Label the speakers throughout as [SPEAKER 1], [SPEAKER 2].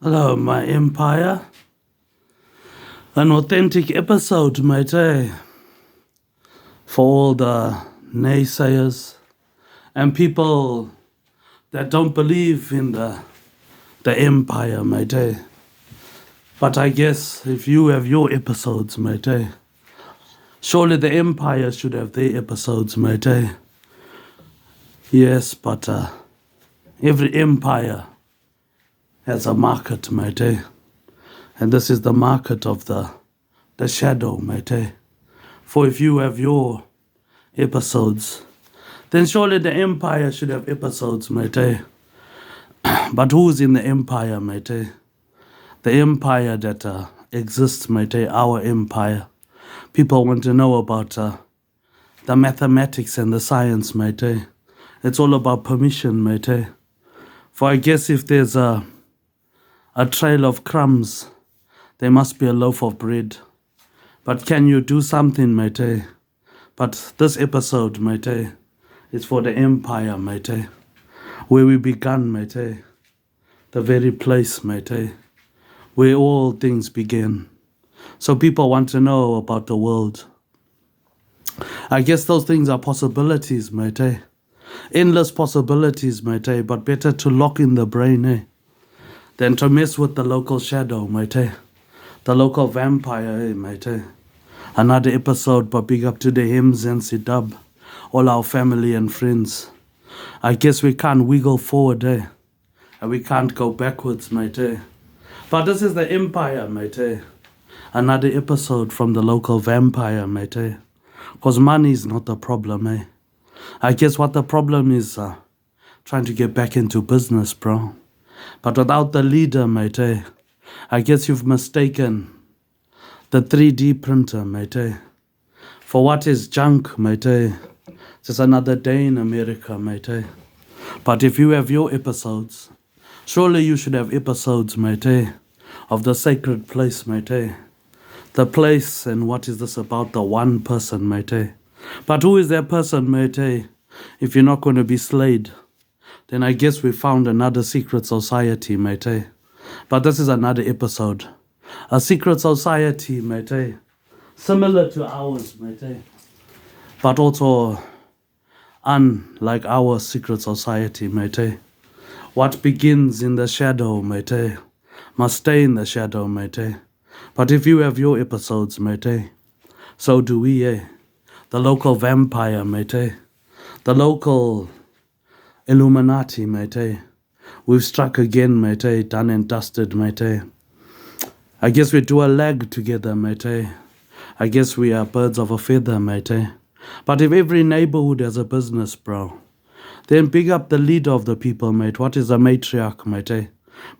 [SPEAKER 1] Hello, my empire. An authentic episode, mate, for all the naysayers and people that don't believe in the empire, mate. But I guess if you have your episodes, mate, surely the empire should have their episodes, mate. Yes, but every empire has a market, mate. And this is the market of the shadow, mate. For if you have your episodes, then surely the empire should have episodes, mate. But who's in the empire, mate? The empire that exists, mate, our empire. People want to know about the mathematics and the science, mate. It's all about permission, mate. For I guess if there's a trail of crumbs, there must be a loaf of bread. But can you do something, mate? But this episode, mate, is for the empire, mate. Where we began, mate. The very place, mate. Where all things begin. So people want to know about the world. I guess those things are possibilities, mate. Endless possibilities, mate. But better to lock in the brain, than to mess with the local shadow, mate. The local vampire, mate. Another episode, but big up to the hymns and Sidab, all our family and friends. I guess we can't wiggle forward, and we can't go backwards, mate. But this is the empire, mate. Another episode from the local vampire, mate. Because money is not the problem, I guess what the problem is, trying to get back into business, bro. But without the leader, mate, I guess you've mistaken the 3D printer, mate. For what is junk, mate? Just another day in America, mate. But if you have your episodes, surely you should have episodes, mate, of the sacred place, mate. The place, and what is this about the one person, mate? But who is that person, mate? If you're not going to be slayed, then I guess we found another secret society, mate. But this is another episode. A secret society, mate. Similar to ours, mate. But also unlike our secret society, mate. What begins in the shadow, mate, must stay in the shadow, mate. But if you have your episodes, mate, so do we, The local vampire, mate. The local Illuminati, mate. We've struck again, mate. Done and dusted, mate. I guess we do a lag together, mate. I guess we are birds of a feather, mate. But if every neighborhood has a business, bro, then big up the leader of the people, mate. What is a matriarch, mate?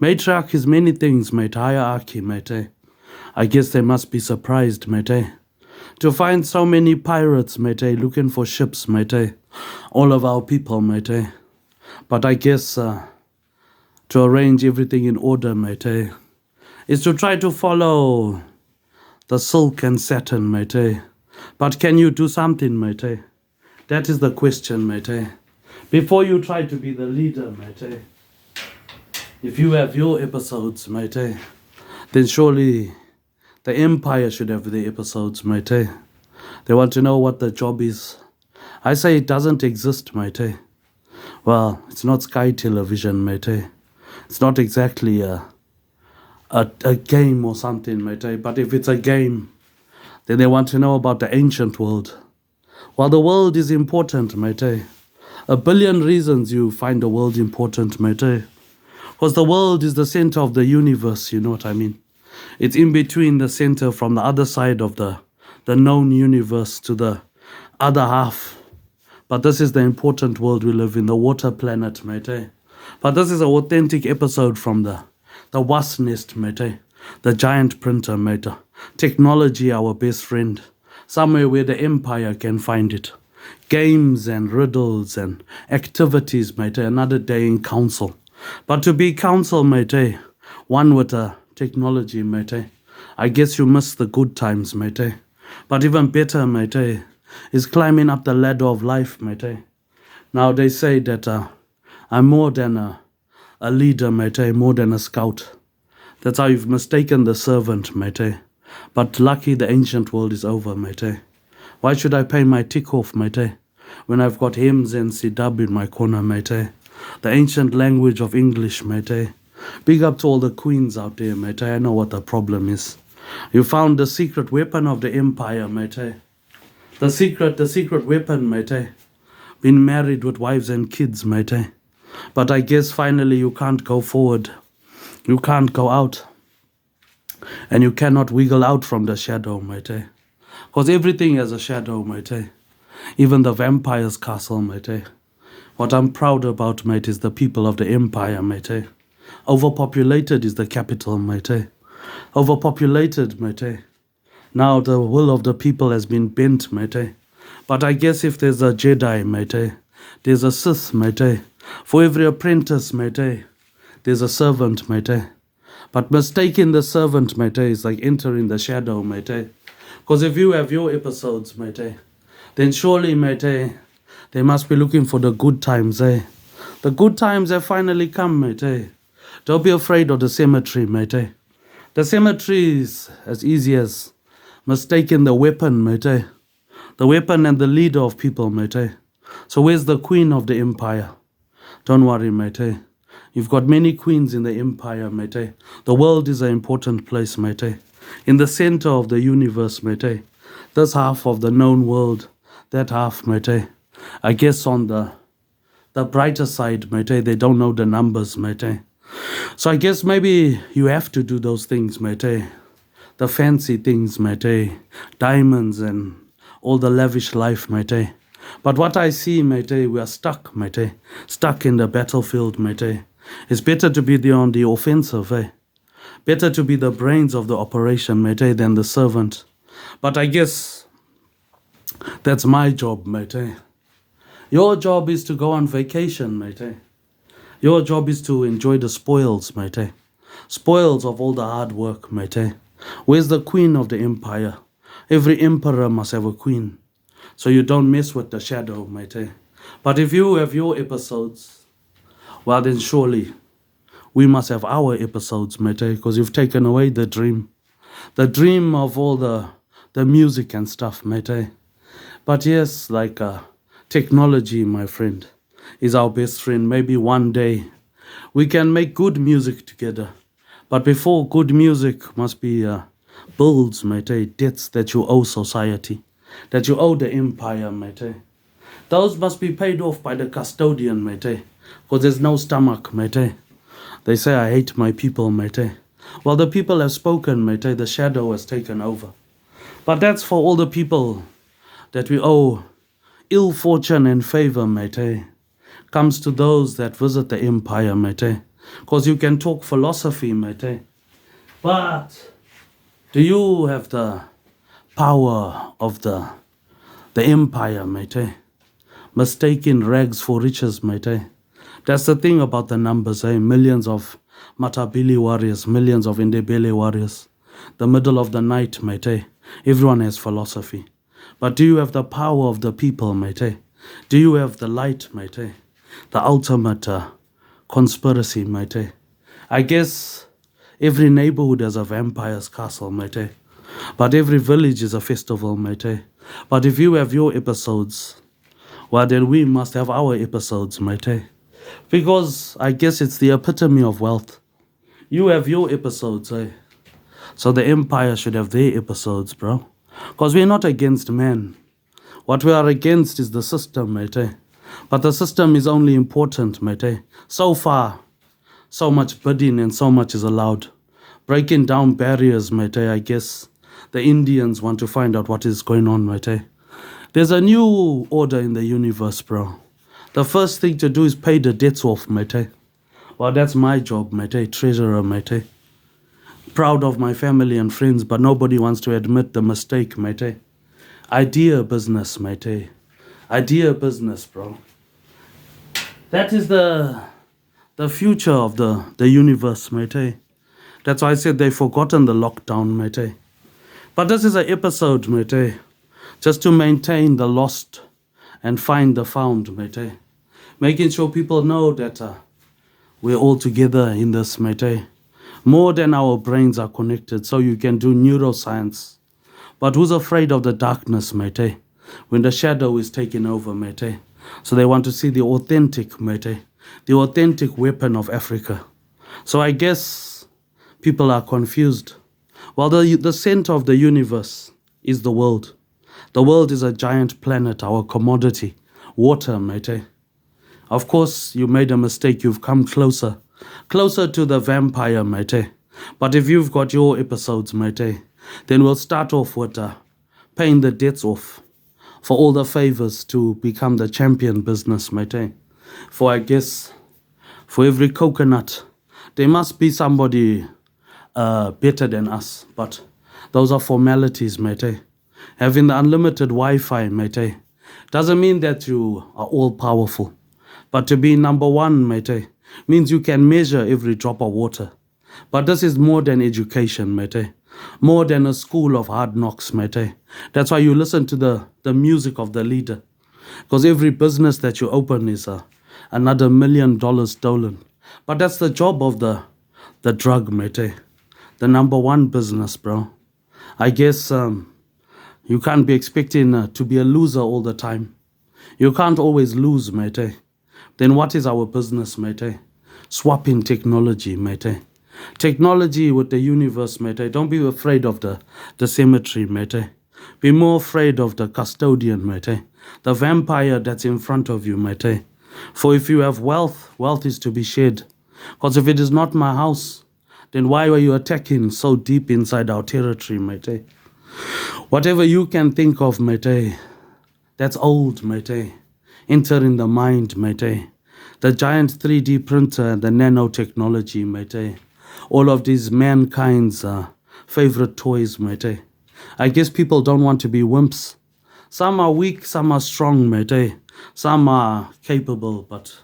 [SPEAKER 1] Matriarch is many things, mate. Hierarchy, mate. I guess they must be surprised, mate. To find so many pirates, mate, looking for ships, mate. All of our people, mate. But I guess to arrange everything in order, mate, is to try to follow the silk and satin, mate. But can you do something, mate? That is the question, mate. Before you try to be the leader, mate, if you have your episodes, mate, then surely the empire should have their episodes, mate. They want to know what the job is. I say it doesn't exist, mate. Well, it's not Sky Television, mate. It's not exactly a game or something, mate. But if it's a game, then they want to know about the ancient world. Well, the world is important, mate. A billion reasons you find the world important, mate. Because the world is the center of the universe, you know what I mean? It's in between the center from the other side of the known universe to the other half. But this is the important world we live in, the water planet, mate. But this is an authentic episode from the wasp nest, mate. The giant printer, mate. Technology, our best friend. Somewhere where the empire can find it. Games and riddles and activities, mate. Another day in council. But to be council, mate, one with a technology, mate. I guess you miss the good times, mate. But even better, mate, is climbing up the ladder of life, mate. Now they say that I'm more than a leader, mate, more than a scout. That's how you've mistaken the servant, matey. But lucky the ancient world is over, matey. Why should I pay my tick off, matey, when I've got hymns and CW in my corner, matey? The ancient language of English, matey. Big up to all the queens out there, matey. I know what the problem is. You found the secret weapon of the empire, matey. The secret weapon, matey. Been married with wives and kids, matey. But I guess finally you can't go forward. You can't go out. And you cannot wiggle out from the shadow, matey. Because everything has a shadow, matey. Even the vampire's castle, matey. What I'm proud about, mate, is the people of the empire, matey. Overpopulated is the capital, matey. Overpopulated, matey. Now the will of the people has been bent, matey. But I guess if there's a Jedi, matey, there's a Sith, matey. For every apprentice, matey, there's a servant, matey. But mistaking the servant, matey, is like entering the shadow, matey. Because if you have your episodes, matey, then surely, matey, they must be looking for the good times, eh? The good times have finally come, matey. Don't be afraid of the cemetery, matey. The cemetery is as easy as mistaking the weapon, matey. The weapon and the leader of people, matey. So where's the queen of the empire? Don't worry, matey. You've got many queens in the empire, matey. The world is an important place, matey. In the center of the universe, matey. This half of the known world, that half, matey. I guess on the brighter side, matey, they don't know the numbers, matey. So I guess maybe you have to do those things, matey. The fancy things, matey. Diamonds and all the lavish life, matey. But what I see, matey, we are stuck, matey. Stuck in the battlefield, matey. It's better to be on the offensive, eh? Better to be the brains of the operation, matey, than the servant. But I guess that's my job, matey. Your job is to go on vacation, matey. Your job is to enjoy the spoils, matey. Spoils of all the hard work, matey. Where's the queen of the empire? Every emperor must have a queen. So you don't mess with the shadow, matey. But if you have your episodes, well then surely we must have our episodes, matey, because you've taken away the dream. The dream of all the music and stuff, matey. But yes, like technology, my friend, is our best friend. Maybe one day we can make good music together. But before good music must be bills, matey, debts that you owe society, that you owe the empire, matey. Those must be paid off by the custodian, matey, because there's no stomach, matey. They say I hate my people, matey. Well, the people have spoken, matey. The shadow has taken over. But that's for all the people that we owe ill fortune and favor, matey. Comes to those that visit the empire, matey. Because you can talk philosophy, matey. But do you have the power of the empire, matey? Mistaking rags for riches, matey. That's the thing about the numbers, eh? Millions of Matabili warriors, millions of Indebele warriors. The middle of the night, matey. Everyone has philosophy. But do you have the power of the people, matey? Do you have the light, matey? The ultimate conspiracy, matey. I guess every neighborhood has a vampire's castle, matey. But every village is a festival, matey. But if you have your episodes, well then we must have our episodes, matey. Because I guess it's the epitome of wealth. You have your episodes, eh? So the empire should have their episodes, bro. Because we're not against man. What we are against is the system, matey. But the system is only important, matey. So far, so much bidding and so much is allowed. Breaking down barriers, matey, I guess. The Indians want to find out what is going on, matey. There's a new order in the universe, bro. The first thing to do is pay the debts off, matey. Well, that's my job, matey. Treasurer, matey. Proud of my family and friends, but nobody wants to admit the mistake, matey. Idea business, matey. Idea business, bro. That is the future of the universe, matey. That's why I said they've forgotten the lockdown, matey. But this is an episode, matey. Just to maintain the lost and find the found, matey. Making sure people know that we're all together in this, matey. More than our brains are connected, so you can do neuroscience. But who's afraid of the darkness, mate? When the shadow is taking over, mate? So they want to see the authentic, mate? The authentic weapon of Africa. So I guess people are confused. Well, the center of the universe is the world. The world is a giant planet, our commodity, water, mate. Of course, you made a mistake. You've come closer to the vampire, mate. But if you've got your episodes, mate, then we'll start off with paying the debts off for all the favors to become the champion business, mate. For I guess for every coconut, there must be somebody better than us. But those are formalities, mate. Having the unlimited Wi-Fi, mate, doesn't mean that you are all powerful. But to be number one, mate, means you can measure every drop of water. But this is more than education, mate. More than a school of hard knocks, mate. That's why you listen to the music of the leader. Because every business that you open is another $1 million stolen. But that's the job of the drug, mate. The number one business, bro. I guess you can't be expecting to be a loser all the time. You can't always lose, mate. Then what is our business, mate? Swapping technology, mate. Technology with the universe, mate. Don't be afraid of the cemetery, mate. Be more afraid of the custodian, mate. The vampire that's in front of you, mate. For if you have wealth, wealth is to be shared. Because if it is not my house, then why were you attacking so deep inside our territory, mate? Whatever you can think of, mate, that's old, mate. Enter in the mind, mate. The giant 3D printer and the nanotechnology, mate. All of these mankind's favorite toys, mate. I guess people don't want to be wimps. Some are weak, some are strong, mate. Some are capable, but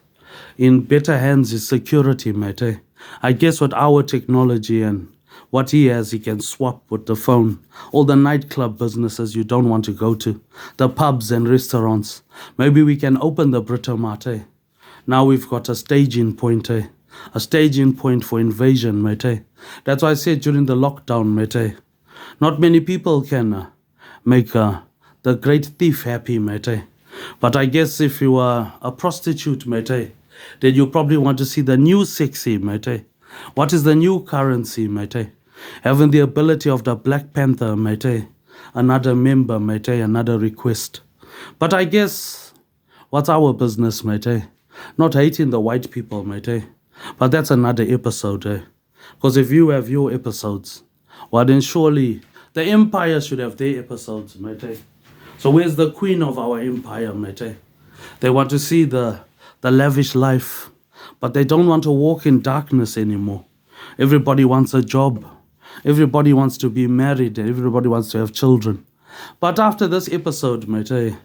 [SPEAKER 1] in better hands is security, mate. I guess with our technology and what he has, he can swap with the phone. All the nightclub businesses you don't want to go to. The pubs and restaurants. Maybe we can open the Britomart. Now we've got a staging point. A staging point for invasion, mate. That's why I said during the lockdown, mate. Not many people can make the great thief happy, mate. But I guess if you are a prostitute, mate, then you probably want to see the new sexy, mate. What is the new currency, mate? Having the ability of the Black Panther, mate. Another member, mate. Another request. But I guess, what's our business, mate? Not hating the white people, mate. But that's another episode, Because if you have your episodes, well then surely the empire should have their episodes, mate. So where's the queen of our empire, mate? They want to see the lavish life, but they don't want to walk in darkness anymore. Everybody wants a job. Everybody wants to be married. Everybody wants to have children. But after this episode, mate,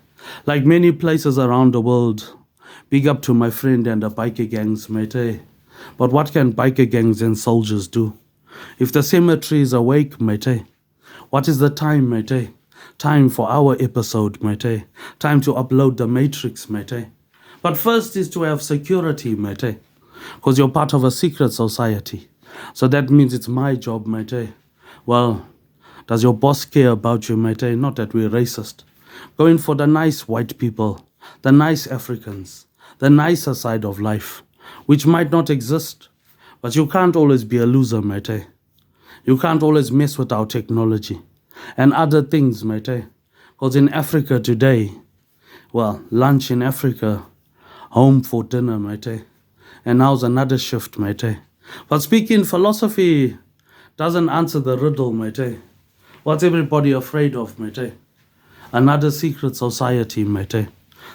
[SPEAKER 1] like many places around the world, big up to my friend and the biker gangs, mate. But what can biker gangs and soldiers do? If the cemetery is awake, mate, what is the time, mate? Time for our episode, mate. Time to upload the matrix, mate. But first is to have security, mate. Because you're part of a secret society. So that means it's my job, mate. Well, does your boss care about you, mate? Not that we're racist. Going for the nice white people, the nice Africans, the nicer side of life, which might not exist. But you can't always be a loser, mate. You can't always mess with our technology and other things, mate. Because in Africa today, well, lunch in Africa, home for dinner, mate. And now's another shift, mate. But speaking philosophy doesn't answer the riddle, mate. What's everybody afraid of, mate? Another secret society, mate.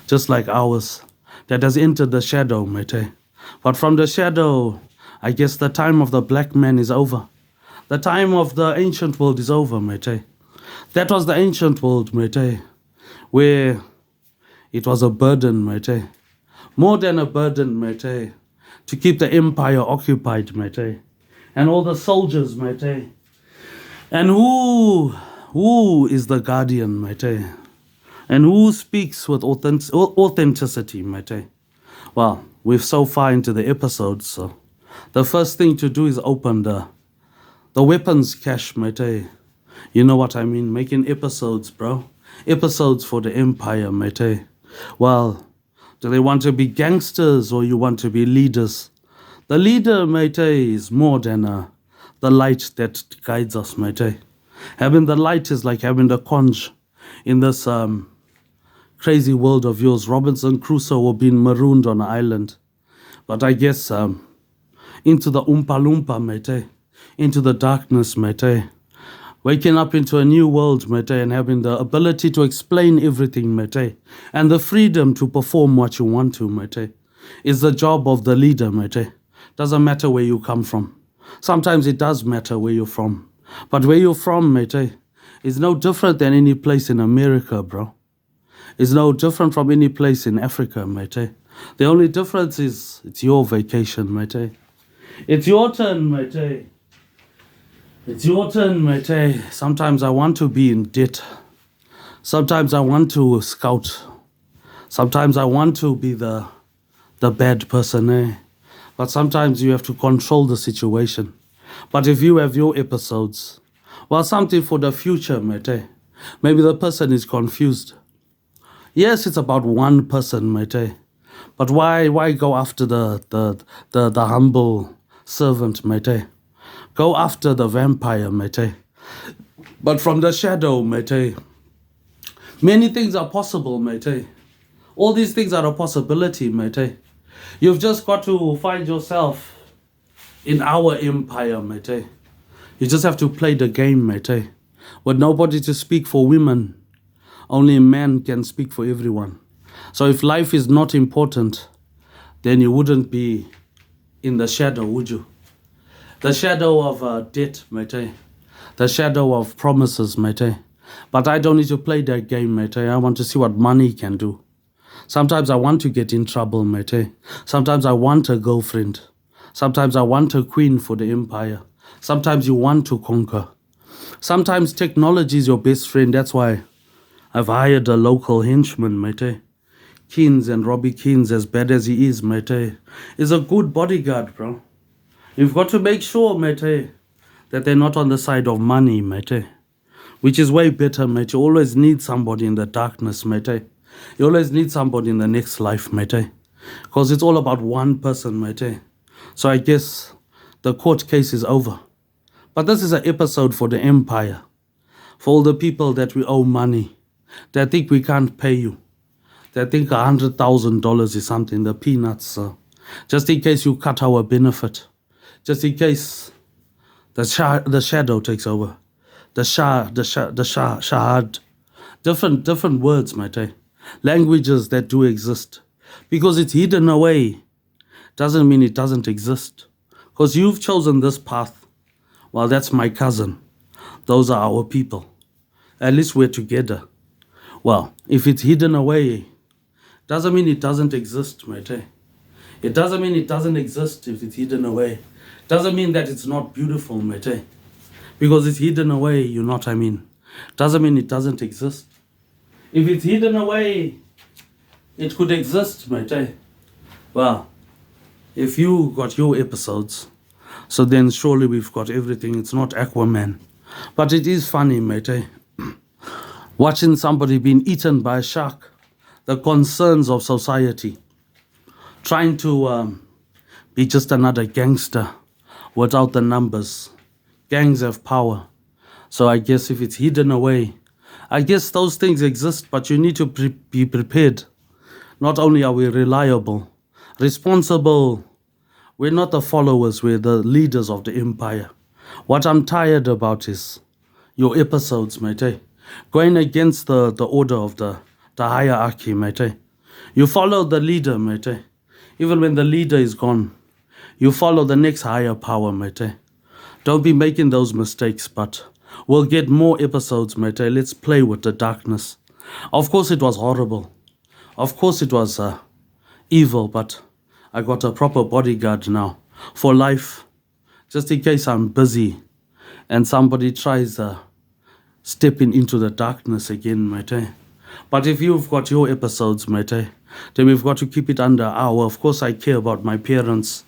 [SPEAKER 1] Just like ours, that has entered the shadow, mate. But from the shadow, I guess the time of the black man is over. The time of the ancient world is over, mate. That was the ancient world, mate, where it was a burden, mate. More than a burden, mate, to keep the empire occupied, mate. And all the soldiers, mate. And who is the guardian, mate? And who speaks with authenticity, mate? Well, we're so far into the episode, so the first thing to do is open The weapons cache, mate. You know what I mean? Making episodes, bro. Episodes for the empire, mate. Well, do they want to be gangsters or you want to be leaders? The leader, mate, is more than the light that guides us, mate. Having the light is like having the conch in this crazy world of yours. Robinson Crusoe or being marooned on an island. But I guess into the Oompa Loompa, mate. Into the darkness, mate. Waking up into a new world, mate, and having the ability to explain everything, mate, and the freedom to perform what you want to, mate, is the job of the leader, mate. Doesn't matter where you come from. Sometimes it does matter where you're from. But where you're from, mate, is no different than any place in America, bro. It's no different from any place in Africa, mate. The only difference is it's your vacation, mate. It's your turn, mate. It's your turn, mate. Sometimes I want to be in debt. Sometimes I want to scout. Sometimes I want to be the bad person, But sometimes you have to control the situation. But if you have your episodes, well, something for the future, mate. Maybe the person is confused. Yes, it's about one person, mate. But why go after the humble servant, mate? Go after the vampire, mate. But from the shadow, mate. Many things are possible, mate. All these things are a possibility, mate. You've just got to find yourself in our empire, mate. You just have to play the game, mate. With nobody to speak for women. Only a man can speak for everyone. So if life is not important, then you wouldn't be in the shadow, would you? The shadow of debt, mate. The shadow of promises, mate. But I don't need to play that game, mate. I want to see what money can do. Sometimes I want to get in trouble, mate. Sometimes I want a girlfriend. Sometimes I want a queen for the empire. Sometimes you want to conquer. Sometimes technology is your best friend. That's why I've hired a local henchman, mate. Keens and Robbie Keens, as bad as he is, mate, is a good bodyguard, bro. You've got to make sure, mate, that they're not on the side of money, mate. Which is way better, mate. You always need somebody in the darkness, mate. You always need somebody in the next life, mate. Because it's all about one person, mate. So I guess the court case is over. But this is an episode for the empire. For all the people that we owe money. That think we can't pay you. That think $100,000 is something, the peanuts. Just in case you cut our benefit. Just in case the shadow takes over. The shahad. Different words, mate. Languages that do exist. Because it's hidden away doesn't mean it doesn't exist. Because you've chosen this path. Well, that's my cousin. Those are our people. At least we're together. Well, if it's hidden away, doesn't mean it doesn't exist, mate. It doesn't mean it doesn't exist if it's hidden away. Doesn't mean that it's not beautiful, mate. Because it's hidden away, you know what I mean. Doesn't mean it doesn't exist. If it's hidden away, it could exist, mate. Well, if you got your episodes, so then surely we've got everything. It's not Aquaman. But it is funny, mate. Watching somebody being eaten by a shark. The concerns of society. Trying to be just another gangster without the numbers. Gangs have power. So I guess if it's hidden away, I guess those things exist, but you need to be prepared. Not only are we reliable, responsible, we're not the followers, we're the leaders of the empire. What I'm tired about is your episodes, mate. Going against the order of the hierarchy, mate. You follow the leader, mate. Even when the leader is gone, you follow the next higher power, mate. Don't be making those mistakes, but we'll get more episodes, mate. Let's play with the darkness. Of course it was horrible. Of course it was evil, but I got a proper bodyguard now for life. Just in case I'm busy and somebody tries stepping into the darkness again, mate. But if you've got your episodes, mate, then we've got to keep it under our. Of course I care about my parents.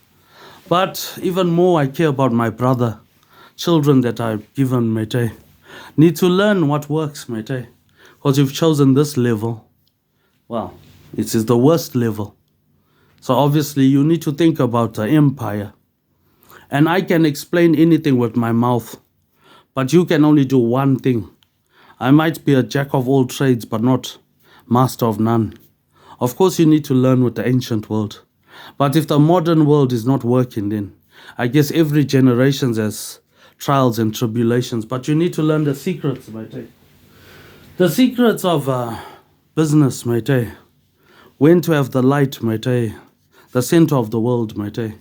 [SPEAKER 1] But even more I care about my brother. children that I've given, mate, need to learn what works, mate. Because you've chosen this level. Well, it is the worst level. So obviously you need to think about the empire. And I can explain anything with my mouth, but you can only do one thing. I might be a jack of all trades, but not master of none. Of course, you need to learn with the ancient world. But if the modern world is not working, then I guess every generation has trials and tribulations. But you need to learn the secrets, mate. The secrets of business, mate. When to have the light, mate. The center of the world, mate.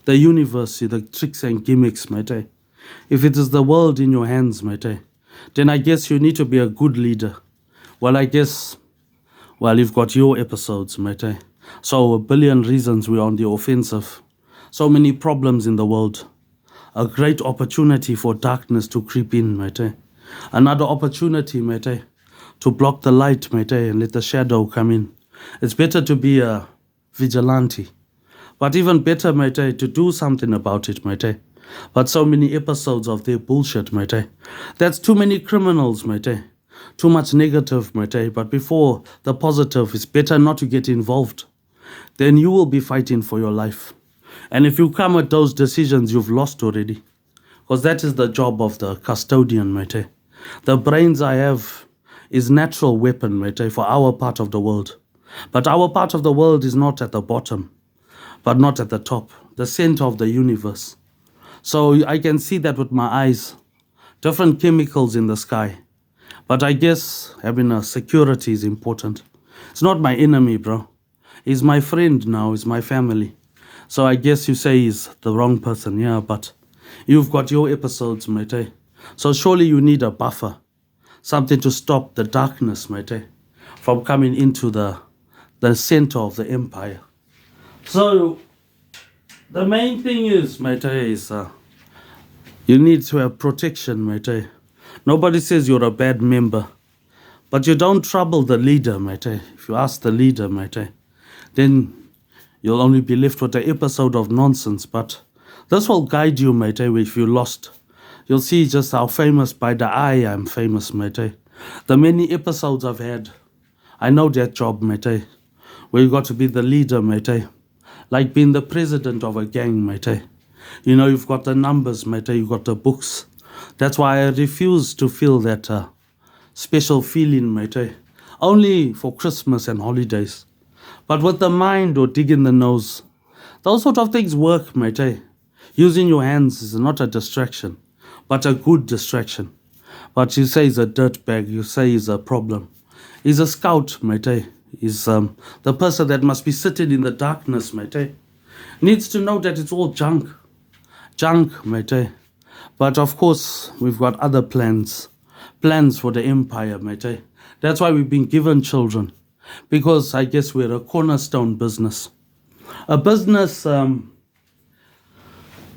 [SPEAKER 1] The universe, the tricks and gimmicks, mate. If it is the world in your hands, mate, then I guess you need to be a good leader. Well, I guess, you've got your episodes, mate. So a billion reasons we're on the offensive. So many problems in the world. A great opportunity for darkness to creep in, mate. Another opportunity, mate, to block the light, mate, and let the shadow come in. It's better to be a vigilante. But even better, mate, to do something about it, mate. But so many episodes of their bullshit, mate. That's too many criminals, mate. Too much negative, mate. But before the positive, it's better not to get involved. Then you will be fighting for your life. And if you come at those decisions, you've lost already. Because that is the job of the custodian, mate. The brains I have is natural weapon, mate, for our part of the world. But our part of the world is not at the bottom, but not at the top, the center of the universe. So I can see that with my eyes, different chemicals in the sky. But I guess having a security is important. It's not my enemy, bro. He's my friend now, he's my family. So I guess you say he's the wrong person, yeah, but you've got your episodes, mate. So surely you need a buffer, something to stop the darkness, mate, from coming into the center of the empire. So the main thing is, mate, is you need to have protection, mate. Nobody says you're a bad member, but you don't trouble the leader, mate. If you ask the leader, mate, then you'll only be left with an episode of nonsense. But this will guide you, mate, if you're lost. You'll see just how famous by the eye I'm famous, mate. The many episodes I've had, I know that job, mate, where you got to be the leader, mate. Like being the president of a gang, mate. You know, you've got the numbers, mate. You've got the books. That's why I refuse to feel that special feeling, mate. Only for Christmas and holidays. But with the mind or digging the nose, those sort of things work, mate. Using your hands is not a distraction, but a good distraction. But you say he's a dirtbag. You say he's a problem. He's a scout, mate. He's the person that must be sitting in the darkness, mate. Needs to know that it's all junk. Junk, mate. But of course, we've got other plans. Plans for the empire, mate. That's why we've been given children. Because I guess we're a cornerstone business. A business that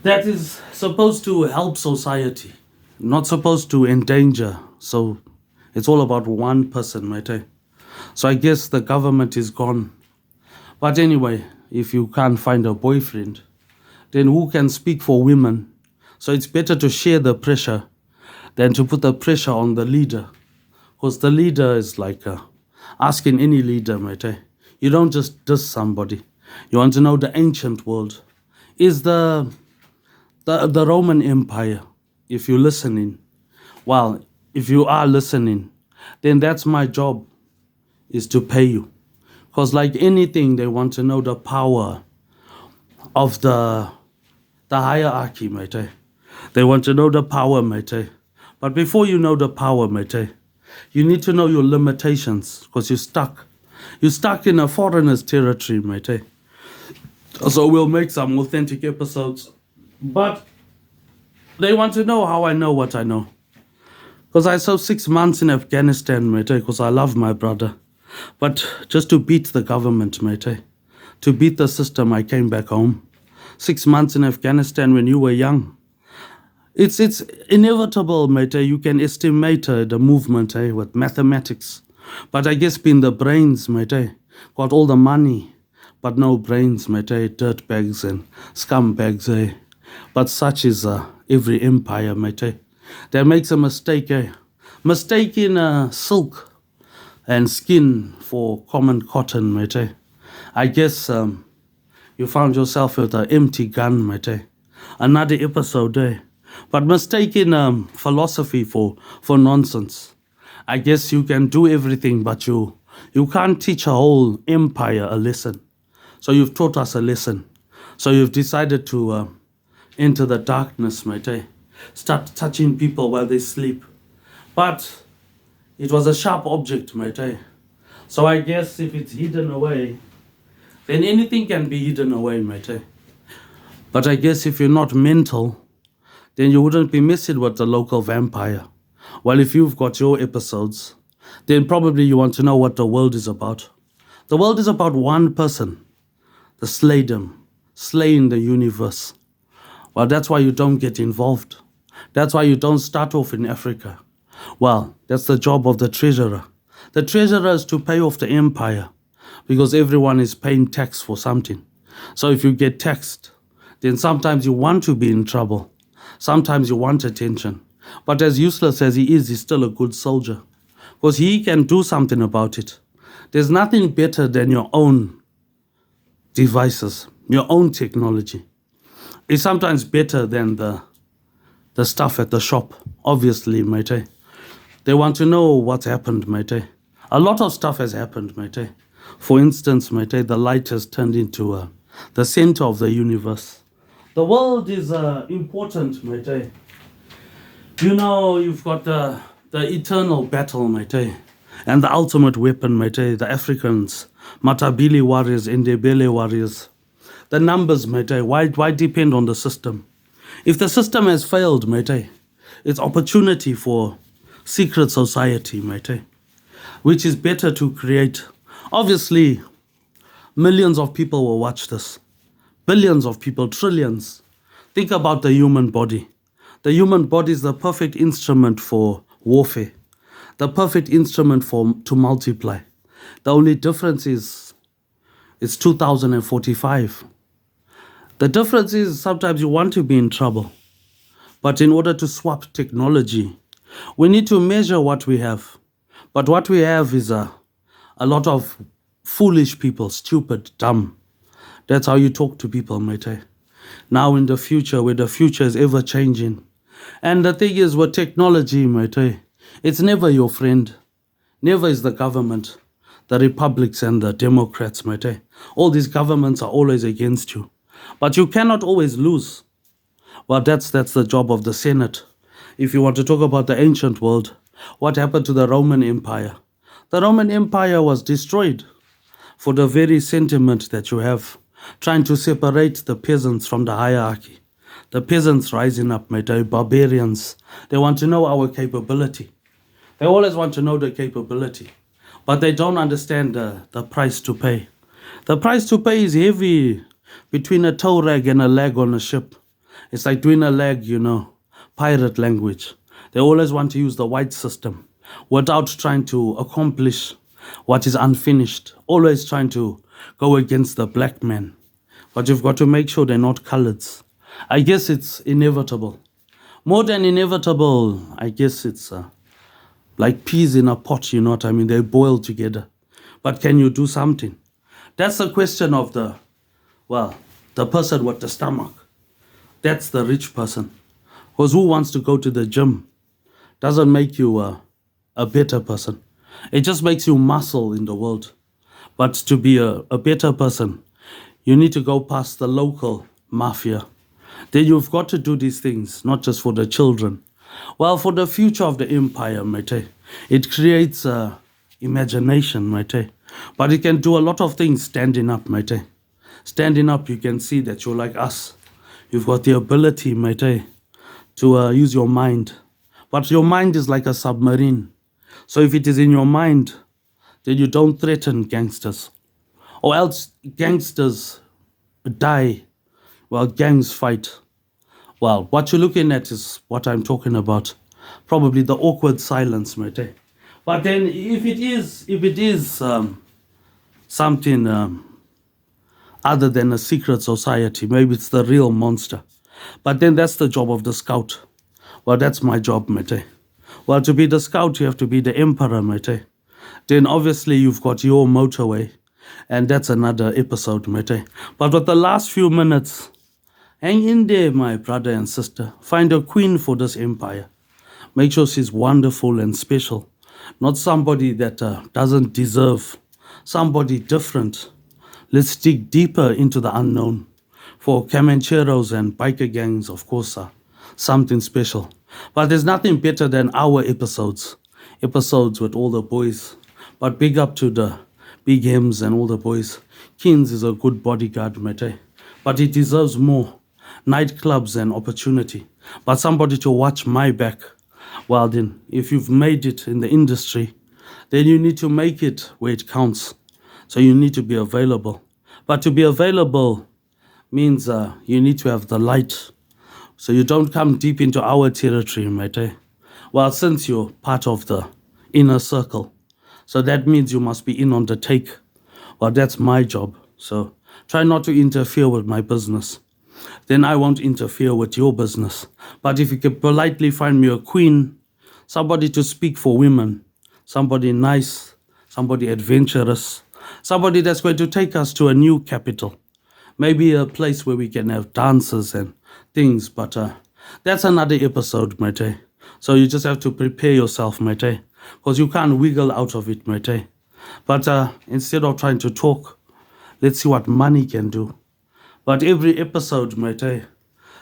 [SPEAKER 1] is supposed to help society. Not supposed to endanger. So it's all about one person, mate. So I guess the government is gone. But anyway, if you can't find a boyfriend, then who can speak for women? So it's better to share the pressure than to put the pressure on the leader. Because the leader is like asking any leader, mate. You don't just diss somebody. You want to know the ancient world. Is the Roman Empire, if you're listening, well, if you are listening, then that's my job, is to pay you. Because like anything, they want to know the power of the hierarchy, mate. They want to know the power, mate. But before you know the power, mate, you need to know your limitations, because you're stuck. You're stuck in a foreigner's territory, mate. So we'll make some authentic episodes. But they want to know how I know what I know. Because I served 6 months in Afghanistan, mate, because I love my brother. But just to beat the government, mate, to beat the system, I came back home. 6 months in Afghanistan when you were young. It's inevitable, mate. You can estimate the movement with mathematics. But I guess being the brains, mate, got all the money, but no brains, mate. Dirtbags and scumbags. But such is every empire, mate. That makes a mistake, mistaking silk and skin for common cotton, mate. I guess you found yourself with an empty gun, mate. Another episode, but mistaking philosophy for nonsense. I guess you can do everything, but you can't teach a whole empire a lesson. So you've taught us a lesson. So you've decided to enter the darkness, mate. Start touching people while they sleep. But it was a sharp object, mate. So I guess if it's hidden away, then anything can be hidden away, mate. But I guess if you're not mental, then you wouldn't be messing with the local vampire. Well, if you've got your episodes, then probably you want to know what the world is about. The world is about one person, the slaydem, slaying the universe. Well, that's why you don't get involved. That's why you don't start off in Africa. Well, that's the job of the treasurer. The treasurer is to pay off the empire because everyone is paying tax for something. So if you get taxed, then sometimes you want to be in trouble. Sometimes you want attention. But as useless as he is, he's still a good soldier because he can do something about it. There's nothing better than your own devices, your own technology. It's sometimes better than the stuff at the shop, obviously, mate. They want to know what's happened, mate. A lot of stuff has happened, mate. For instance, mate, the light has turned into the center of the universe. The world is important, mate. You know, you've got the eternal battle, mate. And the ultimate weapon, mate. The Africans, Matabili warriors, Ndebele warriors. The numbers, mate. Why depend on the system? If the system has failed, mate, it's opportunity for secret society, mate, which is better to create. Obviously, millions of people will watch this. Billions of people, trillions. Think about the human body. The human body is the perfect instrument for warfare, the perfect instrument to multiply. The only difference is it's 2045. The difference is sometimes you want to be in trouble. But in order to swap technology, we need to measure what we have. But what we have is a lot of foolish people, stupid, dumb. That's how you talk to people, mate. Now in the future, where the future is ever changing. And the thing is with technology, mate, it's never your friend. Never is the government, the republics and the democrats, mate. All these governments are always against you. But you cannot always lose. Well, that's the job of the Senate. If you want to talk about the ancient world, what happened to the Roman Empire? The Roman Empire was destroyed for the very sentiment that you have, trying to separate the peasants from the hierarchy. The peasants rising up, mate, barbarians. They want to know our capability. They always want to know the capability. But they don't understand the price to pay. The price to pay is heavy. Between a tow rag and a leg on a ship. It's like doing a leg, pirate language. They always want to use the white system without trying to accomplish what is unfinished. Always trying to go against the black man. But you've got to make sure they're not coloreds. I guess it's inevitable. More than inevitable, I guess it's like peas in a pot, you know what I mean? They boil together. But can you do something? That's the question of the person with the stomach. That's the rich person. Because who wants to go to the gym? Doesn't make you a better person. It just makes you muscle in the world. But to be a better person, you need to go past the local mafia. Then you've got to do these things, not just for the children. Well, for the future of the empire, mate. It creates imagination, mate. But it can do a lot of things standing up, mate. Standing up, you can see that you're like us. You've got the ability, mate, to use your mind. But your mind is like a submarine. So if it is in your mind, then you don't threaten gangsters. Or else gangsters die while gangs fight. Well, what you're looking at is what I'm talking about. Probably the awkward silence, mate. But then if it is something other than a secret society, maybe it's the real monster. But then that's the job of the scout. Well, that's my job, mate. Well, to be the scout, you have to be the emperor, mate. Then obviously you've got your motorway, and that's another episode, mate. But with the last few minutes, hang in there, my brother and sister. Find a queen for this empire. Make sure she's wonderful and special, not somebody that doesn't deserve, somebody different. Let's dig deeper into the unknown. For Comancheros and biker gangs, of course, something special. But there's nothing better than our episodes with all the boys. But big up to the big Hems and all the boys. Kins is a good bodyguard, mate. But he deserves more. Nightclubs and opportunity. But somebody to watch my back. Well then, if you've made it in the industry, then you need to make it where it counts. So you need to be available. But to be available means you need to have the light. So you don't come deep into our territory, mate. Well, since you're part of the inner circle, so that means you must be in on the take. Well, that's my job. So try not to interfere with my business. Then I won't interfere with your business. But if you can politely find me a queen, somebody to speak for women, somebody nice, somebody adventurous, somebody that's going to take us to a new capital, maybe a place where we can have dances and things, but that's another episode, mate. So you just have to prepare yourself, mate, because you can't wiggle out of it, mate. But instead of trying to talk, let's see what money can do. But every episode, mate,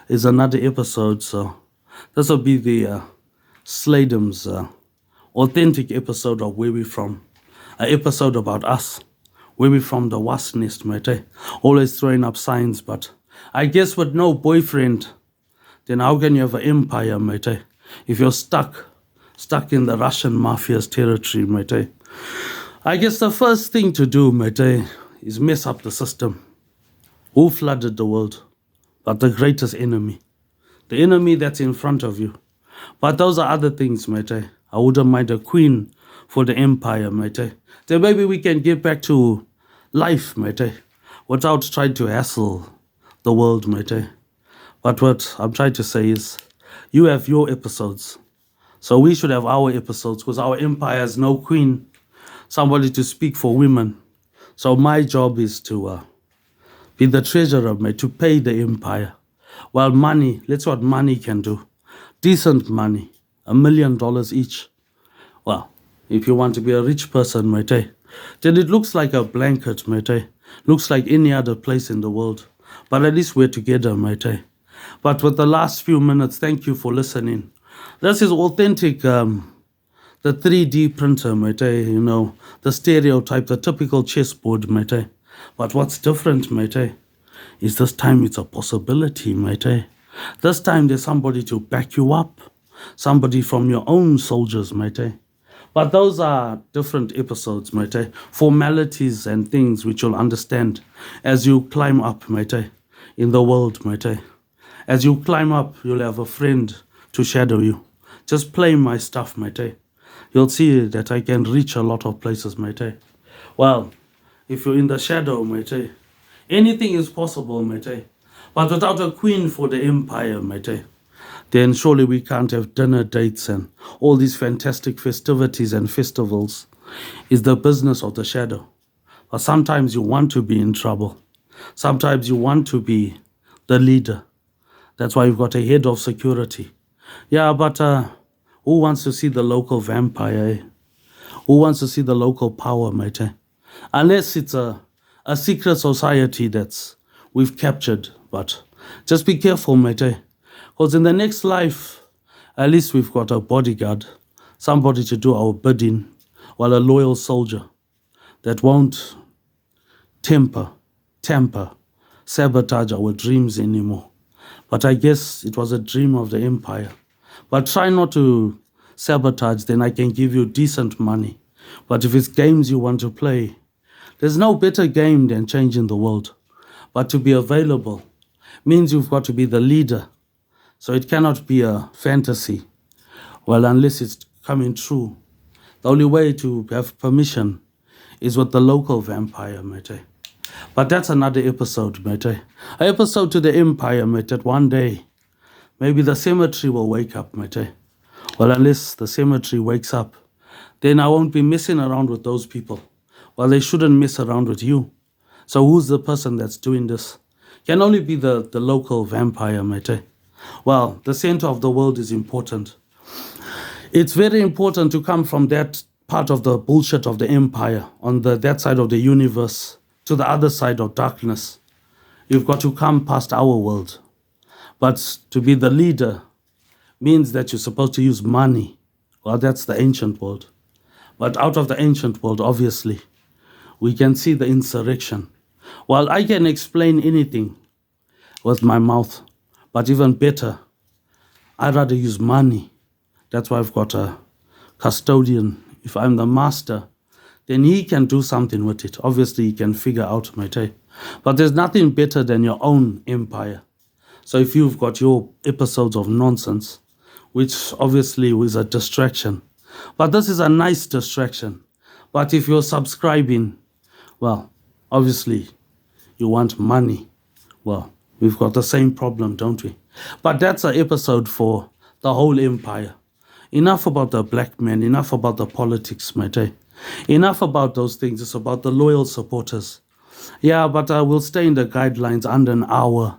[SPEAKER 1] is another episode. So this will be the Slaydem's authentic episode of Where We From. An episode about us. Where we from, the wasp nest, mate. Always throwing up signs, but I guess with no boyfriend, then how can you have an empire, mate? If you're stuck in the Russian mafia's territory, mate. I guess the first thing to do, mate, is mess up the system. Who flooded the world? But the greatest enemy. The enemy that's in front of you. But those are other things, mate. I wouldn't mind a queen for the empire, mate. Then maybe we can get back to life, mate, without trying to hassle the world, mate. But what I'm trying to say is, you have your episodes. So we should have our episodes, because our empire has no queen, somebody to speak for women. So my job is to be the treasurer, mate, to pay the empire. Well, money, let's see what money can do. Decent money, $1 million each. Well, if you want to be a rich person, mate, then it looks like a blanket, mate. Looks like any other place in the world. But at least we're together, mate. But with the last few minutes, thank you for listening. This is authentic, the 3D printer, mate. You know, the stereotype, the typical chessboard, mate. But what's different, mate, is this time it's a possibility, mate. This time there's somebody to back you up. Somebody from your own soldiers, mate. But those are different episodes, mate. Formalities and things which you'll understand as you climb up, mate, in the world, mate. As you climb up, you'll have a friend to shadow you. Just play my stuff, mate. You'll see that I can reach a lot of places, mate. Well, if you're in the shadow, mate, anything is possible, mate. But without a queen for the empire, mate, then surely we can't have dinner dates and all these fantastic festivities and festivals. It's the business of the shadow. But sometimes you want to be in trouble. Sometimes you want to be the leader. That's why you've got a head of security. Yeah, but who wants to see the local vampire, eh? Who wants to see the local power, mate? Unless it's a secret society that's we've captured. But just be careful, mate. Because in the next life, at least we've got a bodyguard, somebody to do our bidding, while a loyal soldier that won't tamper, sabotage our dreams anymore. But I guess it was a dream of the empire. But try not to sabotage, then I can give you decent money. But if it's games you want to play, there's no better game than changing the world. But to be available means you've got to be the leader. So it cannot be a fantasy. Well, unless it's coming true. The only way to have permission is with the local vampire, mate. But that's another episode, mate. An episode to the empire, mate, that one day maybe the cemetery will wake up, mate. Well, unless the cemetery wakes up, then I won't be messing around with those people. Well, they shouldn't mess around with you. So who's the person that's doing this? Can only be the local vampire, mate. Well, the center of the world is important. It's very important to come from that part of the bullshit of the empire, on that side of the universe, to the other side of darkness. You've got to come past our world. But to be the leader means that you're supposed to use money. Well, that's the ancient world. But out of the ancient world, obviously, we can see the insurrection. Well, I can explain anything with my mouth, but even better, I'd rather use money. That's why I've got a custodian. If I'm the master, then he can do something with it. Obviously, he can figure out, mate. But there's nothing better than your own empire. So if you've got your episodes of nonsense, which obviously is a distraction, but this is a nice distraction. But if you're subscribing, well, obviously, you want money. Well, we've got the same problem, don't we? But that's an episode for the whole empire. Enough about the black men, enough about the politics, mate. Enough about those things. It's about the loyal supporters. Yeah, but we'll stay in the guidelines under an hour.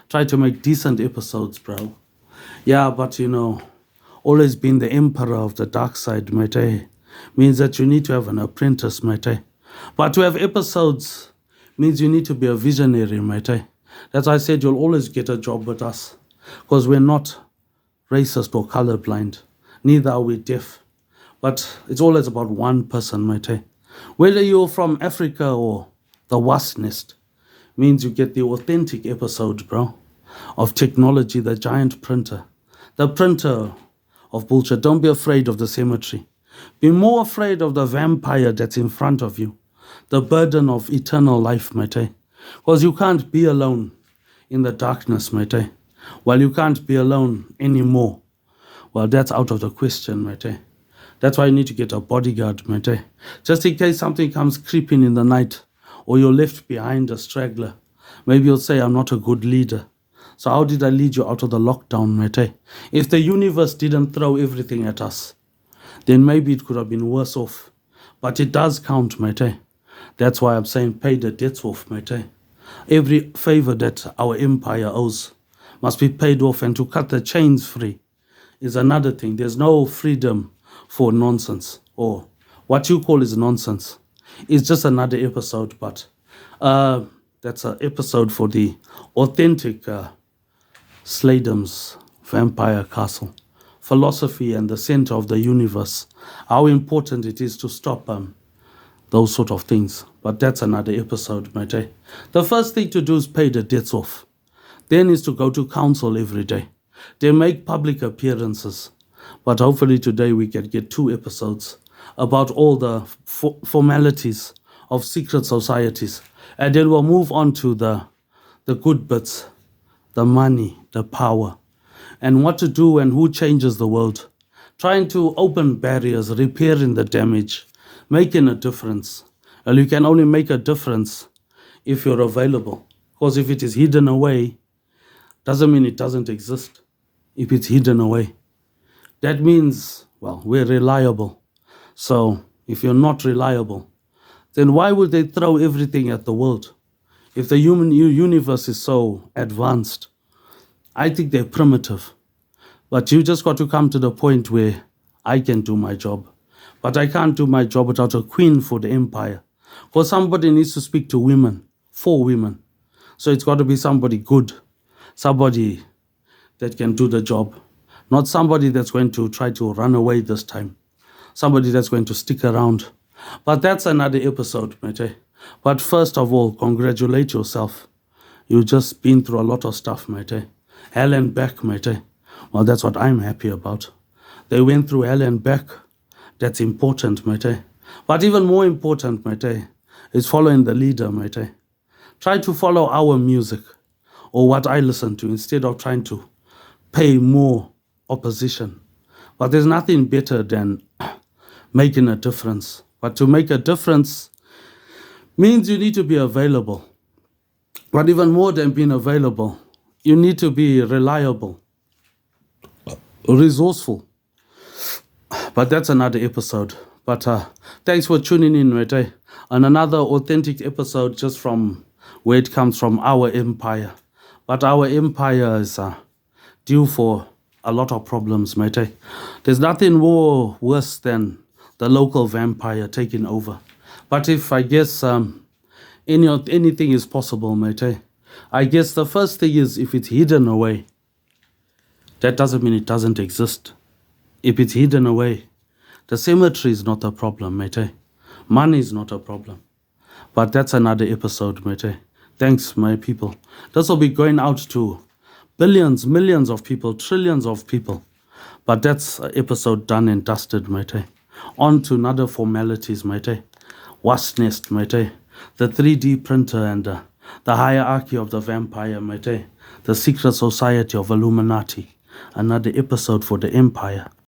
[SPEAKER 1] Try to make decent episodes, bro. Yeah, but always being the emperor of the dark side, mate, means that you need to have an apprentice, mate. But to have episodes means you need to be a visionary, mate. That's why I said you'll always get a job with us, because we're not racist or colorblind. Neither are we deaf. But it's always about one person, mate. Whether you're from Africa or the wasp nest, means you get the authentic episode, bro, of technology, the giant printer. The printer of bullshit. Don't be afraid of the cemetery. Be more afraid of the vampire that's in front of you. The burden of eternal life, mate. Because you can't be alone in the darkness, mate. Well, you can't be alone anymore. Well, that's out of the question, mate. That's why you need to get a bodyguard, mate. Just in case something comes creeping in the night, or you're left behind a straggler. Maybe you'll say, I'm not a good leader. So how did I lead you out of the lockdown, mate? If the universe didn't throw everything at us, then maybe it could have been worse off. But it does count, mate. That's why I'm saying pay the debts off, mate. Every favor that our empire owes must be paid off, and to cut the chains free is another thing. There's no freedom for nonsense, or what you call is nonsense. It's just another episode, but that's an episode for the authentic slaydem's vampire castle philosophy and the center of the universe. How important it is to stop those sort of things. But that's another episode, mate. The first thing to do is pay the debts off. Then is to go to council every day. They make public appearances. But hopefully today we can get 2 episodes about all the formalities of secret societies. And then we'll move on to the good bits, the money, the power, and what to do and who changes the world. Trying to open barriers, repairing the damage, making a difference. Well, you can only make a difference if you're available. Because if it is hidden away, doesn't mean it doesn't exist. If it's hidden away, that means, well, we're reliable. So if you're not reliable, then why would they throw everything at the world? If the human universe is so advanced, I think they're primitive. But you just got to come to the point where I can do my job. But I can't do my job without a queen for the empire. Because somebody needs to speak to women, for women. So it's got to be somebody good, somebody that can do the job. Not somebody that's going to try to run away this time. Somebody that's going to stick around. But that's another episode, mate. But first of all, congratulate yourself. You've just been through a lot of stuff, mate. Hell and back, mate. Well, that's what I'm happy about. They went through hell and back. That's important, mate. But even more important, mate, is following the leader, mate. Try to follow our music or what I listen to instead of trying to pay more opposition. But there's nothing better than making a difference. But to make a difference means you need to be available. But even more than being available, you need to be reliable. resourceful. But that's another episode. But thanks for tuning in, mate. And another authentic episode just from where it comes from, our empire. But our empire is due for a lot of problems, mate. There's nothing more worse than the local vampire taking over. But if I guess anything is possible, mate. I guess the first thing is if it's hidden away, that doesn't mean it doesn't exist. If it's hidden away, the cemetery is not a problem, mate. Money is not a problem. But that's another episode, mate. Thanks, my people. This will be going out to billions, millions of people, trillions of people. But that's an episode done and dusted, mate. On to another formalities, mate. Wasp nest, mate. The 3D printer and the hierarchy of the vampire, mate. The secret society of Illuminati. Another episode for the empire.